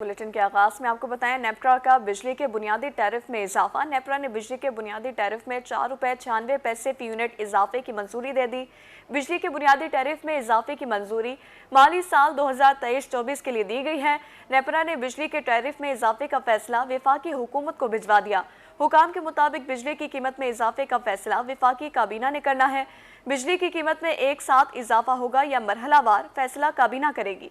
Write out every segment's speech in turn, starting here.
Bulletin کے آغاز میں آپ کو بتائیں نیپرا کا بجلی کے بنیادی ٹیرف میں اضافہ۔ نیپرا نے بجلی کے بنیادی ٹیرف میں 4 روپے 96 پیسے فی یونٹ اضافے کی منظوری دے دی۔ بجلی کے بنیادی ٹیرف میں اضافے کی منظوری مالی سال 2023-24 کے لیے دی گئی ہے۔ نیپرا نے بجلی کے ٹیرف میں اضافے کا فیصلہ وفاقی حکومت کو بھجوا دیا۔ حکام کے مطابق بجلی کی قیمت میں اضافے کا فیصلہ وفاقی کابینہ نے کرنا ہے۔ بجلی کی قیمت میں ایک ساتھ اضافہ ہوگا یا مرحلہ وار، فیصلہ کابینہ کرے گی۔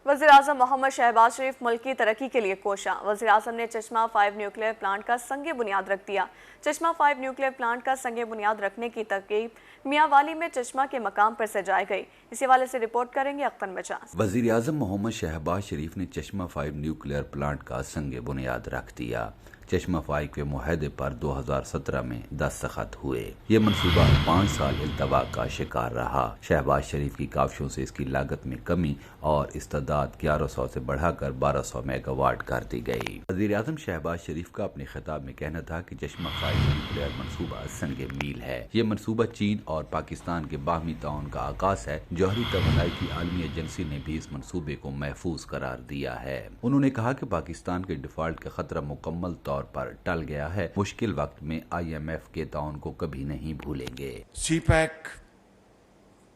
وزیراعظم محمد شہباز شریف ملک کی ترقی کے لیے کوشاں۔ وزیراعظم نے چشمہ 5 نیوکلیئر پلانٹ کا سنگ بنیاد رکھ دیا۔ چشمہ 5 نیوکلیئر پلانٹ کا سنگ بنیاد رکھنے کی تقریب میاں والی میں چشمہ کے مقام پر سجائی گئی۔ اسی حوالے سے رپورٹ کریں گے اختر مجاز۔ وزیراعظم محمد شہباز شریف نے چشمہ 5 نیوکلیئر پلانٹ کا سنگ بنیاد رکھ دیا۔ چشمہ 5 کے معاہدے پر 2017 میں دستخط ہوئے۔ یہ منصوبہ 5 سال التوا کا شکار رہا۔ شہباز شریف کی کاوشوں سے اس کی لاگت میں کمی اور استعداد 1100 سے بڑھا کر 1200 میگا واٹ کر دی گئی۔ وزیراعظم شہباز شریف کا اپنے خطاب میں کہنا تھا کہ چشمہ 5 نیوکلیئر منصوبہ سنگ میل ہے۔ یہ منصوبہ چین اور پاکستان کے باہمی تعاون کا آغاز ہے۔ جوہری توانائی کی عالمی ایجنسی نے بھی اس منصوبے کو محفوظ قرار دیا ہے۔ انہوں نے کہا کہ پاکستان کے ڈیفالٹ کا خطرہ مکمل طور پر ٹل گیا ہے۔ مشکل وقت میں IMF کے تعاون کو کبھی نہیں بھولیں گے۔ CPEC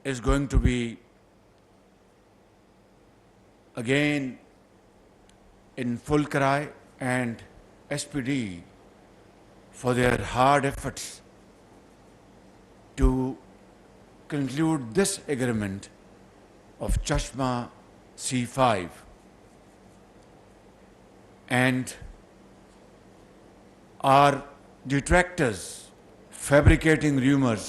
is going to be again in full cry, and SPD for their hard efforts to conclude this agreement of Chashma C5, and are detractors fabricating rumors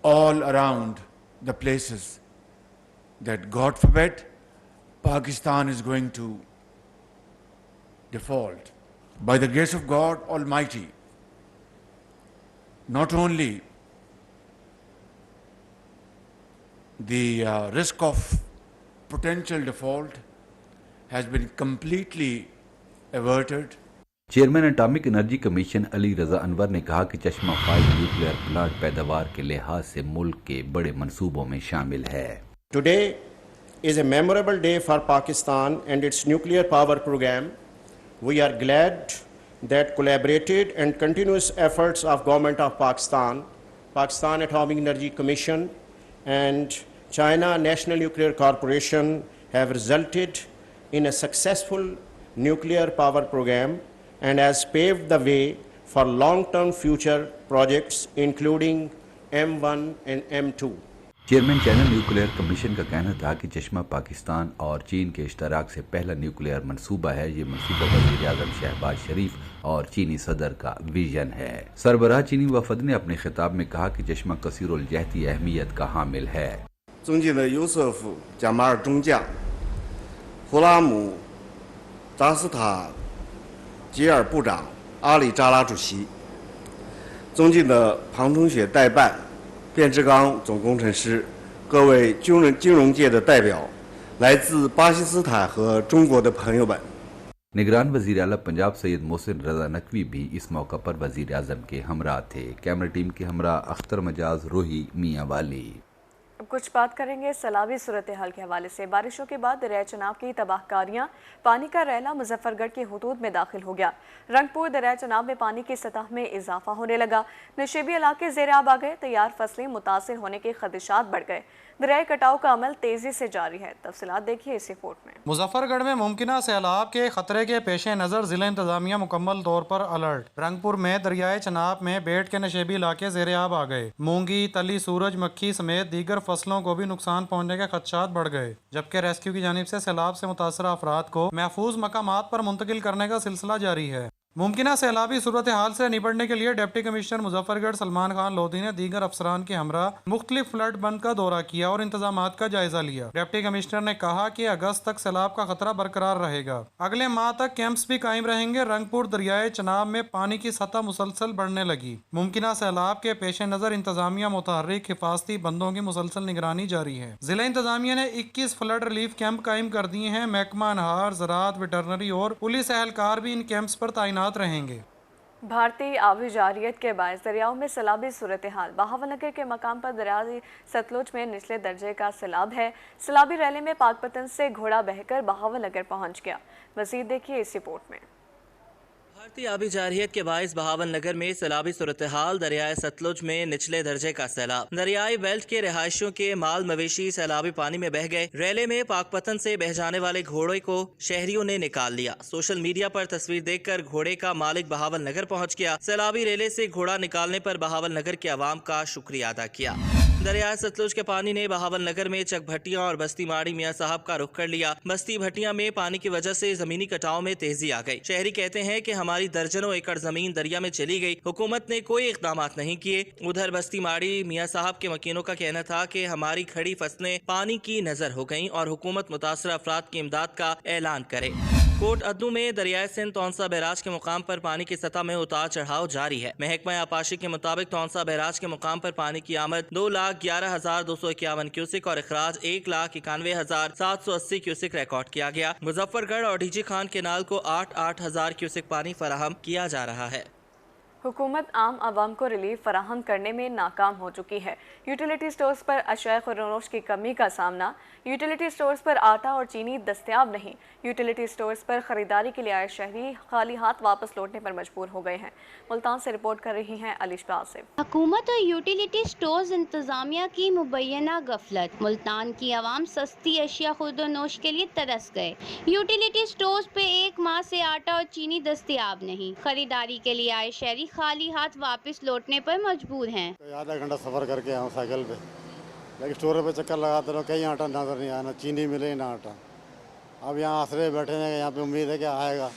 all around the places that, God forbid, Pakistan is going to default. By the grace of God Almighty, not only the risk of potential default has been completely averted. Chairman atomic energy commission Ali Raza Anwar نے کہا کہ چشمہ 5 nuclear plant پیداوار کے لحاظ سے ملک کے بڑے منصوبوں میں شامل ہے۔ Today is a memorable day for Pakistan and its nuclear power program. We are glad that collaborated and continuous efforts of Government of Pakistan, Pakistan Atomic Energy Commission and China National Nuclear Corporation have resulted in a successful nuclear power program and has paved the way for long-term future projects including M1 and M2. Chairman channel nuclear commission کا کہنا تھا کہ چشمہ پاکستان اور چین کے اشتراک سے پہلا نیوکلیئر منصوبہ ہے۔ یہ منصوبہ وزیر اعظم شہباز شریف اور چینی صدر کا ویژن ہے۔ سربراہ چینی وفد نے اپنے خطاب میں کہا کہ چشمہ کثیر الجہتی اہمیت کا حامل ہے۔ 尊敬的尤瑟夫·贾马尔中将、胡拉姆·达斯塔吉尔部长、阿里扎拉主席，尊敬的庞同学代办、卞志刚总工程师，各位金融界的代表，来自巴基斯坦和中国的朋友们。 نگران وزیر اعلیٰ پنجاب سید محسن رضا نقوی بھی اس موقع پر وزیر اعظم کے ہمراہ تھے۔ کیمرہ ٹیم کے ہمراہ اختر مجاز، روحی، میاں والی۔ اب کچھ بات کریں گے سیلابی صورتحال کے حوالے سے۔ بارشوں کے بعد دریائے چناب کی تباہ کاریاں، پانی کا ریلا مظفر گڑھ کی حدود میں داخل ہو گیا۔ رنگپور دریائے چناب میں پانی کی سطح میں اضافہ ہونے لگا۔ نشیبی علاقے زیر آب آ گئے، تیار فصلیں متاثر ہونے کے خدشات بڑھ گئے۔ دریائے کٹاؤ کا عمل تیزی سے جاری ہے۔ تفصیلات دیکھیے اس رپورٹ میں۔ مظفر گڑھ میں ممکنہ سیلاب کے خطرے کے پیش نظر ضلع انتظامیہ مکمل طور پر الرٹ۔ رنگپور میں دریائے چناب میں بیٹ کے نشیبی علاقے زیر آب آ گئے۔ مونگی، تلی، سورج مکھی سمیت دیگر فصلوں کو بھی نقصان پہنچنے کے خدشات بڑھ گئے، جبکہ ریسکیو کی جانب سے سیلاب سے متاثرہ افراد کو محفوظ مقامات پر منتقل کرنے کا سلسلہ جاری ہے۔ ممکنہ سیلابی صورتحال سے نپٹنے کے لیے ڈپٹی کمشنر مظفر گڑھ سلمان خان لودھی نے دیگر افسران کے ہمراہ مختلف فلڈ بند کا دورہ کیا اور انتظامات کا جائزہ لیا۔ ڈپٹی کمشنر نے کہا کہ اگست تک سیلاب کا خطرہ برقرار رہے گا۔ اگلے ماہ تک کیمپس بھی قائم رہیں گے۔ رنگپور دریائے چناب میں پانی کی سطح مسلسل بڑھنے لگی۔ ممکنہ سیلاب کے پیش نظر انتظامیہ متحرک حفاظتی بندوں کی مسلسل نگرانی جاری ہے۔ ضلع انتظامیہ نے 21 فلڈ ریلیف کیمپ قائم کر دیے ہیں۔ محکمہ انہار، زراعت، ویٹرنری اور پولیس اہلکار بھی ان کیمپس پر تعینات رہیں گے۔ بھارتی آبی جارحیت کے باعث دریاؤں میں سیلابی صورتحال۔ بہاولنگر کے مقام پر دریائے ستلج میں نچلے درجے کا سیلاب ہے۔ سیلابی ریلے میں پاک پتن سے گھوڑا بہہ کر بہاولنگر پہنچ گیا۔ مزید دیکھیے اس رپورٹ میں۔ بھارتی آبی جارحیت کے باعث بہاولنگر میں سیلابی صورتحال، دریائے ستلج میں نچلے درجے کا سیلاب۔ دریائے بیلٹ کے رہائشیوں کے مال مویشی سیلابی پانی میں بہہ گئے۔ ریلے میں پاک پتن سے بہہ جانے والے گھوڑے کو شہریوں نے نکال لیا۔ سوشل میڈیا پر تصویر دیکھ کر گھوڑے کا مالک بہاولنگر پہنچ گیا۔ سیلابی ریلے سے گھوڑا نکالنے پر بہاولنگر کے عوام کا شکریہ ادا کیا۔ دریائے ستلج کے پانی نے بہاولنگر میں چک بھٹیاں اور بستی ماڑی میاں صاحب کا رخ کر لیا۔ بستی بھٹیاں میں پانی کی وجہ سے زمینی کٹاؤ میں تیزی آ گئی۔ شہری کہتے ہیں کہ ہماری درجنوں ایکڑ زمین دریا میں چلی گئی، حکومت نے کوئی اقدامات نہیں کیے۔ ادھر بستی ماڑی میاں صاحب کے مکینوں کا کہنا تھا کہ ہماری کھڑی فصلیں پانی کی نظر ہو گئیں اور حکومت متاثرہ افراد کی امداد کا اعلان کرے۔ کوٹ ادو میں دریائے سندھ تونسا بیراج کے مقام پر پانی کی سطح میں اتار چڑھاؤ جاری ہے۔ محکمہ آبپاشی کے مطابق تونسا بیراج کے مقام پر پانی کی آمد 2,11,251 کیوسک اور اخراج 1,91,780 کیوسک ریکارڈ کیا گیا۔ مظفر گڑھ اور ڈی جی خان کینال کو 8,000 کیوسک پانی فراہم کیا جا رہا ہے۔ حکومت عام عوام کو ریلیف فراہم کرنے میں ناکام ہو چکی ہے۔ یوٹیلیٹی سٹورز پر اشیاء خوراک کی کمی کا سامنا۔ یوٹیلیٹی سٹورز پر آٹا اور چینی دستیاب نہیں۔ یوٹیلیٹی سٹورز پر خریداری کے لیے آئے شہری خالی ہاتھ واپس لوٹنے پر مجبور ہو گئے ہیں۔ ملتان سے رپورٹ کر رہی ہیں الشفا آصف۔ حکومت اور یوٹیلیٹی سٹورز انتظامیہ کی مبینہ غفلت۔ ملتان کی عوام سستی اشیاء خورد و نوش کے لیے ترس گئے۔ یوٹیلیٹی سٹورز پہ ایک ماہ سے آٹا اور چینی دستیاب نہیں۔ خریداری کے لیے آئے شہری خالی ہاتھ واپس لوٹنے پر مجبور ہیں۔ آدھا گھنٹہ سفر کر کے آؤں سائیکل پہ، لیکن اسٹور پہ چکر لگاتے رہو، کہیں آٹا نظر نہیں آیا، نہ چینی ملے نہ آٹا۔ اب یہاں آسرے بیٹھے ہیں، یہاں پہ امید ہے کہ آئے گا،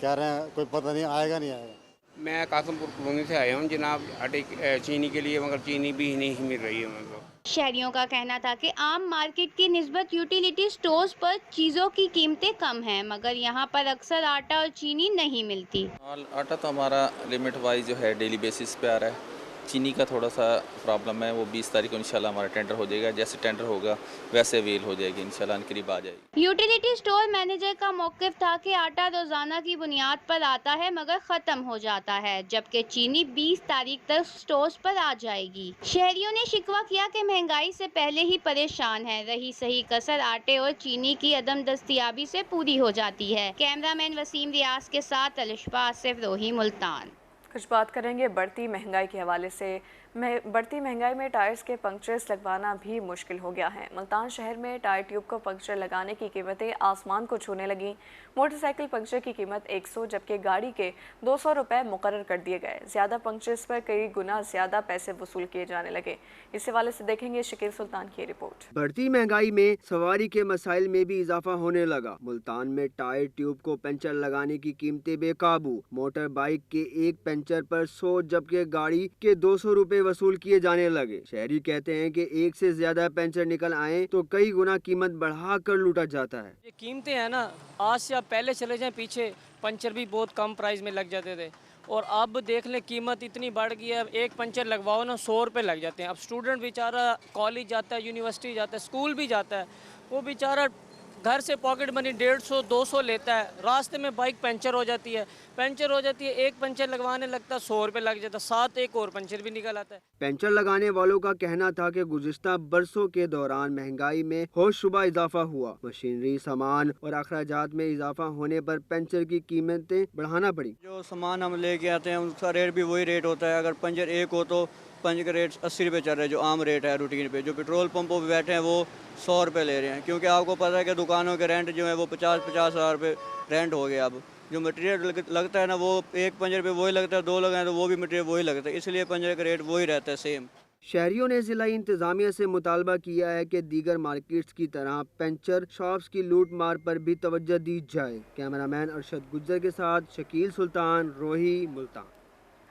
کہہ رہے ہیں کوئی پتہ نہیں آئے گا نہیں آئے گا۔ میں قاسم پور کالونی سے آیا ہوں جناب آٹے چینی کے لیے، مگر چینی بھی نہیں مل رہی ہے مطلب۔ شہریوں کا کہنا تھا کہ عام مارکیٹ کی نسبت یوٹیلیٹی سٹورز پر چیزوں کی قیمتیں کم ہیں، مگر یہاں پر اکثر آٹا اور چینی نہیں ملتی۔ آٹا تو ہمارا لمٹ وائز جو ہے ڈیلی بیسس پہ آ رہا ہے۔ چینی کا تھوڑا سا پرابلم ہے، وہ 20 تاریخ کو انشاءاللہ ہمارا ٹینڈر ہو جائے گا، جیسے ٹینڈر ہوگا ویسے ویل ہو جائے گی، انشاءاللہ ان قریب آ جائے گی۔ یوٹیلیٹی سٹور مینیجر کا موقف تھا کہ آٹا روزانہ کی بنیاد پر آتا ہے مگر ختم ہو جاتا ہے، جبکہ چینی 20 تاریخ تک سٹورز پر آ جائے گی۔ شہریوں نے شکوہ کیا کہ مہنگائی سے پہلے ہی پریشان ہے، رہی صحیح کسر آٹے اور چینی کی عدم دستیابی سے پوری ہو جاتی ہے۔ کیمرہ مین وسیم ریاض کے ساتھ الشفا آصف، روہی، ملتان۔ کچھ بات کریں گے بڑھتی مہنگائی کے حوالے سے۔ بڑھتی مہنگائی میں ٹائرز کے پنکچرز لگوانا بھی مشکل ہو گیا ہے۔ ملتان شہر میں ٹائر ٹیوب کو پنکچر لگانے کی قیمتیں آسمان کو چھونے لگیں۔ موٹر سائیکل پنکچر کی قیمت 100 جبکہ گاڑی کے 200 روپے مقرر کر دیے گئے۔ زیادہ پنکچرز پر کئی گنا زیادہ پیسے وصول کیے جانے لگے۔ اس حوالے سے دیکھیں گے شکیل سلطان کی رپورٹ۔ بڑھتی مہنگائی میں سواری کے مسائل میں بھی اضافہ ہونے لگا۔ ملتان میں ٹائر ٹیوب کو پنچر لگانے کی قیمتیں بے قابو۔ موٹر بائیک کے ایک پنچر پر 100 جبکہ گاڑی کے 200 روپے وصول کیے جانے لگے۔ شہری کہتے ہیں کہ ایک سے زیادہ پنچر نکل آئیں تو کئی گنا قیمت بڑھا کر لوٹا جاتا ہے۔ یہ قیمتیں ہیں نا، آج سے آپ پہلے چلے جائیں پیچھے، پنچر بھی بہت کم پرائز میں لگ جاتے تھے، اور اب دیکھ لیں قیمت اتنی بڑھ گئی ہے۔ ایک پنچر لگواؤ نا 100 روپے لگ جاتے ہیں۔ اب اسٹوڈنٹ بیچارہ کالج جاتا ہے، یونیورسٹی جاتا ہے، اسکول بھی جاتا ہے، وہ بیچارہ گھر سے پاکٹ منی 150 200 لیتا ہے، راستے میں بائک پنچر ہو جاتی ہے، ایک پنچر لگوانے لگتا ہے 100 روپے لگ جاتا ہے، ساتھ ایک اور پنچر بھی نکل آتا ہے۔ پنچر لگانے والوں کا کہنا تھا کہ گزشتہ برسوں کے دوران مہنگائی میں ہوش شبہ اضافہ ہوا۔ مشینری، سامان اور اخراجات میں اضافہ ہونے پر پنچر کی قیمتیں بڑھانا پڑی۔ جو سامان ہم لے کے آتے ہیں اس کا ریٹ بھی وہی ریٹ ہوتا ہے۔ اگر پنچر ایک ہو تو پنچر کا ریٹ 80 روپے چل رہا ہے، جو عام ریٹ ہے روٹین پہ۔ جو پیٹرول پمپوں پہ بیٹھے ہیں وہ 100 روپے لے رہے ہیں، کیونکہ آپ کو پتہ ہے کہ دکانوں کے رینٹ جو ہے وہ 50 ہزار روپے رینٹ ہو گیا۔ اب جو مٹیریل لگتا ہے نا، وہ ایک پنچر پہ وہی لگتا ہے، 2 لگائیں تو وہ بھی مٹیریل وہی لگتا ہے، اس لیے پنچر کا ریٹ وہی رہتا ہے سیم۔ شہریوں نے ضلعی انتظامیہ سے مطالبہ کیا ہے کہ دیگر مارکیٹس کی طرح پنچر شاپس کی لوٹ مار پر بھی توجہ دی جائے۔ کیمرہ مین ارشد گجر کے ساتھ شکیل سلطان، روہی، ملتان۔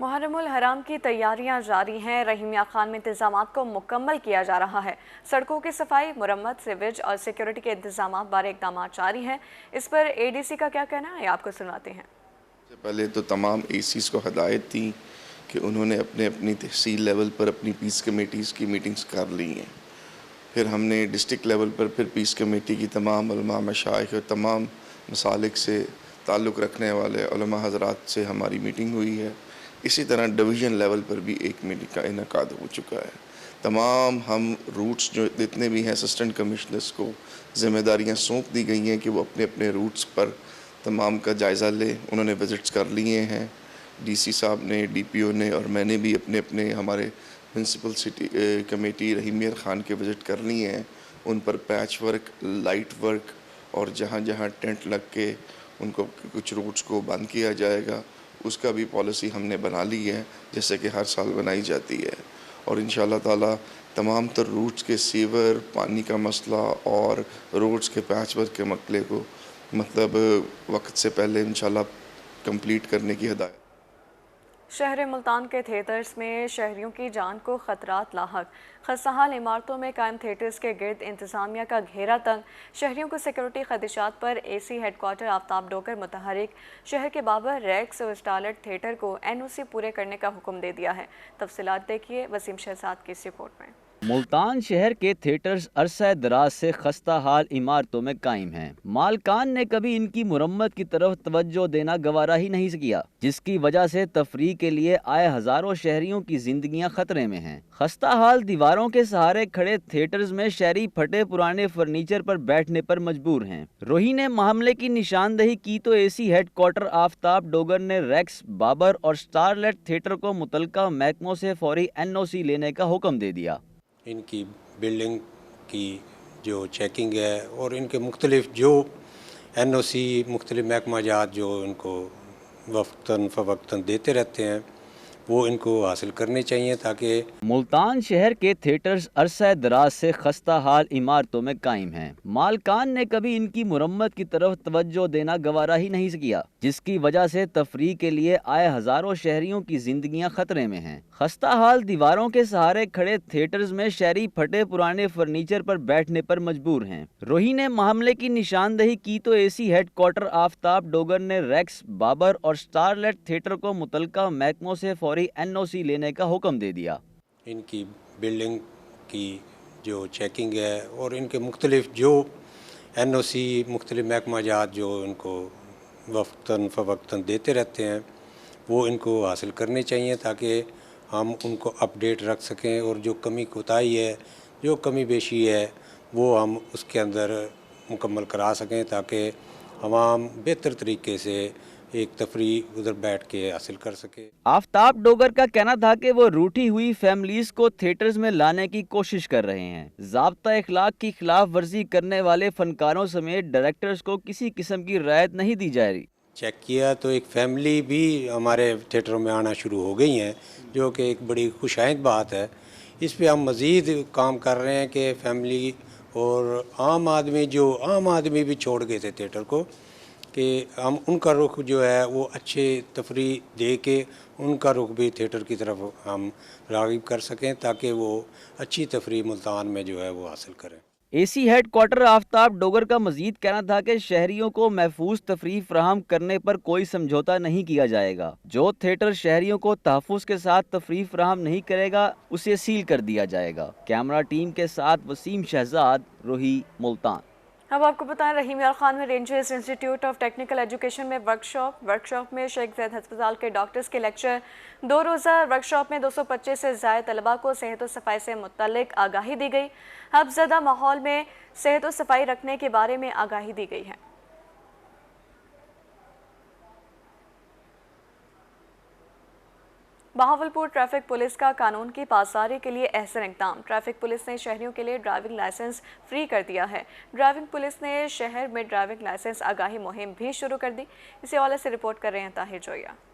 محرم الحرام کی تیاریاں جاری ہیں۔ رحیمیہ خان میں انتظامات کو مکمل کیا جا رہا ہے۔ سڑکوں کی صفائی، مرمت، سیویج اور سیکیورٹی کے انتظامات بارے اقدامات جاری ہیں۔ اس پر ADC کا کیا کہنا ہے، آپ کو سنواتے ہیں۔ سب سے پہلے تو تمام ACs کو ہدایت تھی کہ انہوں نے اپنی تحصیل لیول پر اپنی پیس کمیٹیز کی میٹنگز کر لی ہیں۔ پھر ہم نے ڈسٹرکٹ لیول پر پھر پیس کمیٹی کی تمام علماء، مشائخ اور تمام مسالک سے تعلق رکھنے والے علماء حضرات سے ہماری میٹنگ ہوئی ہے۔ اسی طرح ڈویژن لیول پر بھی ایک میٹنگ کا انعقاد ہو چکا ہے۔ تمام ہم روٹس جو جتنے بھی ہیں اسسٹنٹ کمشنرز کو ذمہ داریاں سونپ دی گئی ہیں کہ وہ اپنے اپنے روٹس پر تمام کا جائزہ لے۔ انہوں نے وزٹس کر لیے ہیں، DC صاحب نے، DPO نے، اور میں نے بھی اپنے ہمارے principal city committee Rahimiya Khan کے وزٹ کر لیے ہیں۔ ان پر پیچ ورک، لائٹ ورک اور جہاں جہاں ٹینٹ لگ کے ان کو کچھ روٹس کو بند کیا جائے گا اس کا بھی پالیسی ہم نے بنا لی ہے، جیسے کہ ہر سال بنائی جاتی ہے۔ اور انشاءاللہ تعالی تمام تر روٹس کے سیور، پانی کا مسئلہ اور روڈز کے پیچ ورک کے مسئلے کو وقت سے پہلے انشاءاللہ کمپلیٹ کرنے کی ہدایت۔ شہر ملتان کے تھیٹرز میں شہریوں کی جان کو خطرات لاحق۔ خستہحال عمارتوں میں قائم تھیٹرز کے گرد انتظامیہ کا گھیرا تنگ۔ شہریوں کو سیکورٹی خدشات پر AC ہیڈ کوارٹر آفتاب ڈوگر متحرک۔ شہر کے بابر، ریکس اور اسٹارلٹ تھیٹر کو NOC پورے کرنے کا حکم دے دیا ہے۔ تفصیلات دیکھیے وسیم شہزاد کی اس رپورٹ میں۔ ملتان شہر کے تھیٹرز عرصہ دراز سے خستہ حال عمارتوں میں قائم ہیں۔ مالکان نے کبھی ان کی مرمت کی طرف توجہ دینا گوارا ہی نہیں کیا، جس کی وجہ سے تفریح کے لیے آئے ہزاروں شہریوں کی زندگیاں خطرے میں ہیں۔ خستہ حال دیواروں کے سہارے کھڑے تھیٹرز میں شہری پھٹے پرانے فرنیچر پر بیٹھنے پر مجبور ہیں۔ روہی نے معاملے کی نشاندہی کی تو AC ہیڈ کوارٹر آفتاب ڈوگر نے ریکس، بابر اور اسٹارلٹ تھیٹر کو متعلقہ محکموں سے فوری NOC لینے کا حکم دے دیا۔ ان کی بلڈنگ کی جو چیکنگ ہے اور ان کے مختلف جو NOC مختلف محکمہ جات جو ان کو وقتاً فوقتاً دیتے رہتے ہیں وہ ان کو حاصل کرنے چاہیے تاکہ ملتان شہر کے تھیٹرز عرصہ دراز سے خستہ حال عمارتوں میں قائم ہیں۔ مالکان نے کبھی ان کی مرمت کی طرف توجہ دینا گوارا ہی نہیں کیا، جس کی وجہ سے تفریح کے لیے آئے ہزاروں شہریوں کی زندگیاں خطرے میں ہیں۔ خستہ حال دیواروں کے سہارے کھڑے تھیٹرز میں شہری پھٹے پرانے فرنیچر پر بیٹھنے پر مجبور ہیں۔ روہی نے معاملے کی نشاندہی کی تو AC ہیڈ کوارٹر آفتاب ڈوگر نے ریکس، بابر اور اسٹارلٹ تھیٹر کو متعلقہ محکموں سے فوری NOC لینے کا حکم دے دیا۔ ان کی بلڈنگ کی جو چیکنگ ہے اور ان کے مختلف جو NOC مختلف محکمہ جات جو ان کو وقتاً فوقتاً دیتے رہتے ہیں وہ ان کو حاصل کرنے چاہیے تاکہ ہم ان کو اپڈیٹ رکھ سکیں اور جو کمی کوتاہی ہے، جو کمی بیشی ہے وہ ہم اس کے اندر مکمل کرا سکیں تاکہ عوام بہتر طریقے سے ایک تفریح ادھر بیٹھ کے حاصل کر سکے۔ آفتاب ڈوگر کا کہنا تھا کہ وہ روٹھی ہوئی فیملیز کو تھیٹرز میں لانے کی کوشش کر رہے ہیں۔ ضابطہ اخلاق کی خلاف ورزی کرنے والے فنکاروں سمیت ڈائریکٹرز کو کسی قسم کی رعایت نہیں دی جا رہی۔ چیک کیا تو ایک فیملی بھی ہمارے تھیٹروں میں آنا شروع ہو گئی ہیں، جو کہ ایک بڑی خوشائند بات ہے۔ اس پہ ہم مزید کام کر رہے ہیں کہ فیملی اور عام آدمی بھی چھوڑ گئے تھے تھیٹر کو، کہ ہم ان کا رخ جو ہے وہ اچھے تفریح دے کے ان کا رخ بھی تھیٹر کی طرف ہم راغب کر سکیں تاکہ وہ اچھی تفریح ملتان میں جو ہے وہ حاصل کریں۔ AC ہیڈ کوارٹر آفتاب ڈوگر کا مزید کہنا تھا کہ شہریوں کو محفوظ تفریح فراہم کرنے پر کوئی سمجھوتا نہیں کیا جائے گا۔ جو تھیٹر شہریوں کو تحفظ کے ساتھ تفریح فراہم نہیں کرے گا اسے سیل کر دیا جائے گا۔ کیمرہ ٹیم کے ساتھ وسیم شہزاد، روہی، ملتان۔ اب آپ کو بتائیں رحیمیہ خان میں rangers institute of technical education میں ورکشاپ میں شیخ زید ہسپتال کے ڈاکٹرز کے لیکچر۔ 2 روزہ ورکشاپ میں 225 سے زائد طلباء کو صحت و صفائی سے متعلق آگاہی دی گئی۔ حب زدہ ماحول میں صحت و صفائی رکھنے کے بارے میں آگاہی دی گئی ہے۔ بہاولپور ٹریفک پولیس کا قانون کی پاسداری کے لیے احسن اقدام۔ ٹریفک پولیس نے شہریوں کے لیے ڈرائیونگ لائسنس فری کر دیا ہے۔ ڈرائیونگ پولیس نے شہر میں ڈرائیونگ لائسنس آگاہی مہم بھی شروع کر دی۔ اسی حوالے سے رپورٹ کر رہے ہیں طاہر جویا۔